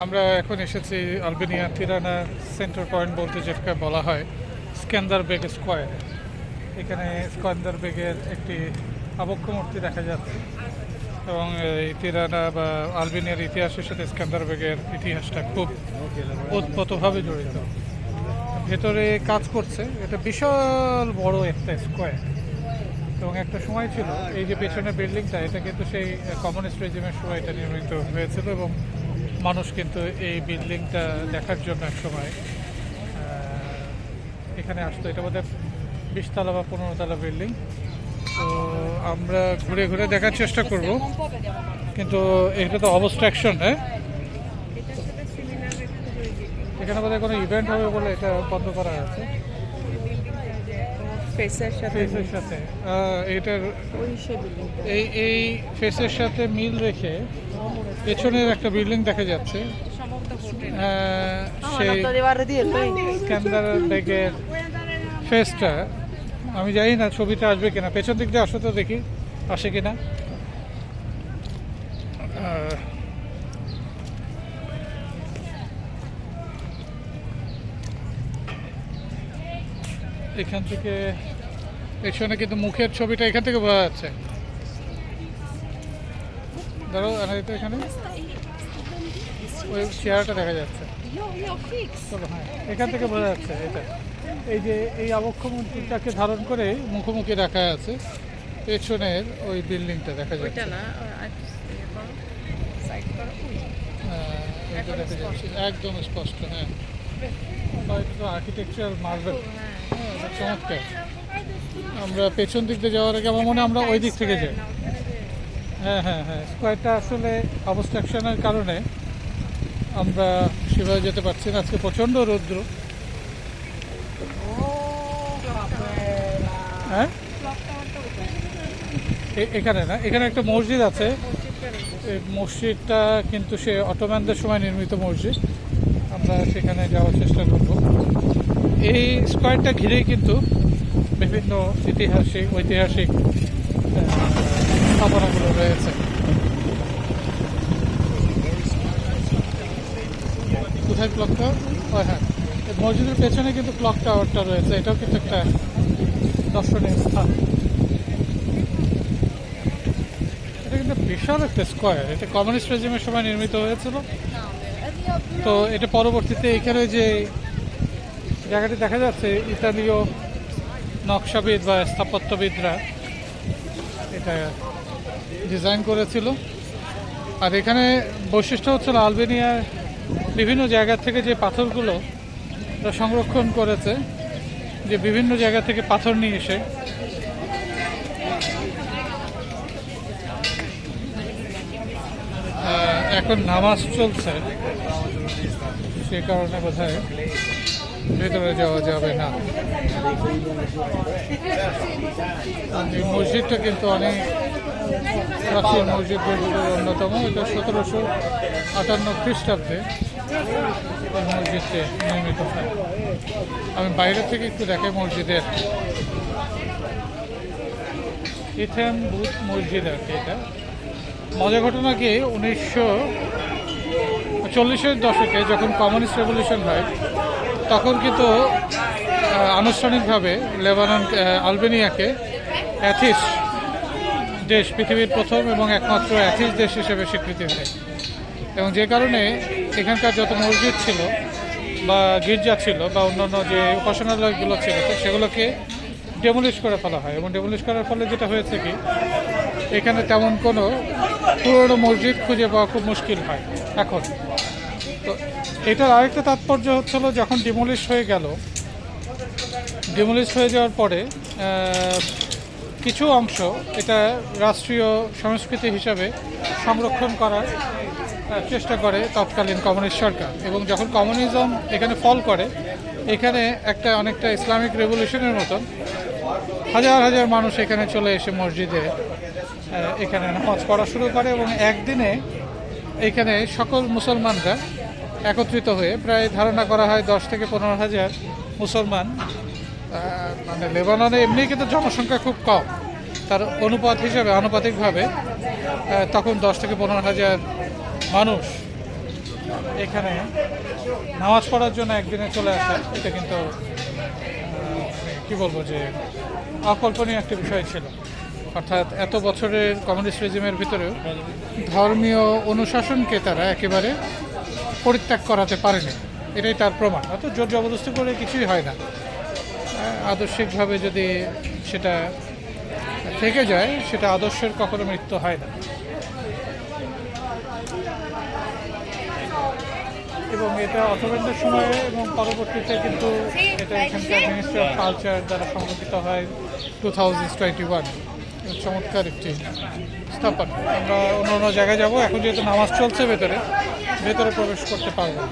আমরা এখন এসেছি আলবেনিয়া তিরানা সেন্টার পয়েন্ট বলতে যেটাকে বলা হয় স্ক্যান্দারবেগ স্কোয়ার। এখানে স্ক্যান্দারবেগের একটি আবক্ষ মূর্তি দেখা যাচ্ছে এবং এই তিরানা বা আলবেনিয়ার ইতিহাসের সাথে স্ক্যান্দারবেগের ইতিহাসটা খুব ওতপ্রোতভাবে জড়িত। ভেতরে কাজ করছে, এটা বিশাল বড় একটা স্কোয়ার এবং একটা সময় ছিল এই যে পেছনের বিল্ডিংটা, এটা কিন্তু সেই কমিউনিস্ট রেজিমের সময় এটা নির্মিত হয়েছিল এবং মানুষ কিন্তু এই বিল্ডিংটা দেখার জন্য এক সময় এখানে আসতো। এটা বোধহয় 20 তলা বা 15 তলা বিল্ডিং। তো আমরা ঘুরে ঘুরে দেখার চেষ্টা করব, কিন্তু এটা তো অবস্ট্রাকশন। হ্যাঁ, এখানে বোধহয় কোনো ইভেন্ট হবে বলে এটা বন্ধ করা আছে ফেসের সাথে। এটার এই ফেসের সাথে মিল রেখে পেছনের একটা বিল্ডিং দেখা যাচ্ছে। সেই স্ক্যান্দারবেগের ফেসটা আমি জানি না ছবিটা আসবে কিনা, পেছন দিক দিয়ে আসো তো দেখি আসে কিনা। এখান থেকে পেছনে কিন্তু মুখের ছবিটা এখান থেকে বোঝা যাচ্ছে। ধরো এখানে ওই চেয়ারটা দেখা যাচ্ছে। চলো, হ্যাঁ, এখান থেকে বোঝা যাচ্ছে এটা। এই যে এই আবক্ষ মূর্তিটাকে ধারণ করে মুখোমুখি রাখা আছে, পেছনের ওই বিল্ডিংটা দেখা যাচ্ছে। এটা দেখা যাচ্ছে একদম স্পষ্ট। হ্যাঁ, আর্কিটেকচারাল মার্বেল, হ্যাঁ, চমৎকার। আমরা পেছন দিক দিয়ে যাওয়ার আগে আমার মনে আমরা ওই দিক থেকে যাই। হ্যাঁ হ্যাঁ হ্যাঁ, স্কোয়ারটা আসলে অবস্ট্রাকশনের কারণে আমরা সেভাবে যেতে পারছি না। আজকে প্রচণ্ড রৌদ্র। হ্যাঁ, এখানে না, এখানে একটা মসজিদ আছে। এই মসজিদটা কিন্তু সে অটোম্যানদের সময় নির্মিত মসজিদ। আমরা সেখানে যাওয়ার চেষ্টা করব। এই স্কোয়ারটা ঘিরেই কিন্তু বিভিন্ন ঐতিহাসিক স্থাপনাগুলো রয়েছে। কোথায় ক্লক টাওয়ার? হ্যাঁ, মসজিদের পেছনে কিন্তু ক্লক টাওয়ারটা রয়েছে। এটাও কিন্তু একটা দর্শনীয় স্থান। এটা কিন্তু বিশাল একটা স্কোয়ার। এটা কমিউনিস্ট রেজিমের সময় নির্মিত হয়েছিল। তো এটা পরবর্তীতে এখানে যে জায়গাটি দেখা যাচ্ছে, ইতালীয় নকশাবিদ বা স্থাপত্যবিদরা এটা ডিজাইন করেছিল। আর এখানে বৈশিষ্ট্য হচ্ছিল আলবেনিয়ার বিভিন্ন জায়গা থেকে যে পাথরগুলো সংরক্ষণ করেছে, যে বিভিন্ন জায়গা থেকে পাথর নিয়ে এসে এখন নামাজ চলছে, সে কারণে বোধহয় ভেতরে যাওয়া যাবে না। এই মসজিদটা কিন্তু অনেক প্রাচীন মসজিদগুলোর অন্যতম। এটা 1758 খ্রিস্টাব্দে এই মসজিদটি নির্মিত হয়। আমি বাইরে থেকে একটু দেখাই মসজিদের। ইথেন বুথ মসজিদ আর কি। এটা মজার ঘটনা কি, 1940-এর দশকে যখন কমিউনিস্ট রেভলিউশন হয়, তখন কিন্তু আনুষ্ঠানিকভাবে আলবেনিয়াকে অ্যাথিস্ট দেশ, পৃথিবীর প্রথম এবং একমাত্র অ্যাথিস্ট দেশ হিসেবে স্বীকৃতি দেয়। এবং যে কারণে এখানকার যত মসজিদ ছিল বা গির্জা ছিল বা অন্যান্য যে উপাসনালয়গুলো ছিল, সেগুলোকে ডেমোলিশ করে ফেলা হয়। এবং ডেমোলিশ করার ফলে যেটা হয়েছে কি, এখানে তেমন কোনো পুরনো মসজিদ খুঁজে পাওয়া খুব মুশকিল হয় এখন। তো এটার আরেকটা তাৎপর্য হচ্ছিল, যখন ডিমোলিশ হয়ে যাওয়ার পরে কিছু অংশ এটা রাষ্ট্রীয় সংস্কৃতি হিসাবে সংরক্ষণ করার চেষ্টা করে তৎকালীন কমিউনিস্ট সরকার। এবং যখন কমিউনিজম এখানে ফল করে, এখানে অনেকটা ইসলামিক রেভলিউশনের মতন হাজার হাজার মানুষ এখানে চলে এসে মসজিদে এখানে নামাজ পড়া শুরু করে। এবং একদিনে এখানে সকল মুসলমানরা একত্রিত হয়ে, প্রায় ধারণা করা হয় 10 থেকে 15,000 মুসলমান। মানে লেবাননে এমনি কিন্তু জনসংখ্যা খুব কম, তার আনুপাতিকভাবে তখন 10 থেকে 15,000 মানুষ এখানে নামাজ পড়ার জন্য একদিনে চলে আসা, এটা কিন্তু কি বলবো যে অকল্পনীয় একটা বিষয় ছিল। অর্থাৎ এত বছরের কমিউনিস্ট রেজিমের ভিতরেও ধর্মীয় অনুশাসনকে তারা একেবারে পরিত্যাগ করাতে পারেনি, এটাই তার প্রমাণ। অর্থাৎ জোর জবরদস্তি করে কিছুই হয় না। আদর্শিকভাবে যদি সেটা থেকে যায়, সেটা আদর্শের কখনো মৃত্যু হয় না। এবং এটা অটোমেন্টের সময়ে এবং পরবর্তীতে কিন্তু এটা এখানকার মিনিস্ট্রি অফ কালচার দ্বারা সংরক্ষিত হয় 2021। চমৎকার একটি স্থাপনা। আমরা অন্য অন্য জায়গায় যাব, এখন যেহেতু নামাজ চলছে ভেতরে প্রবেশ করতে পারবো না।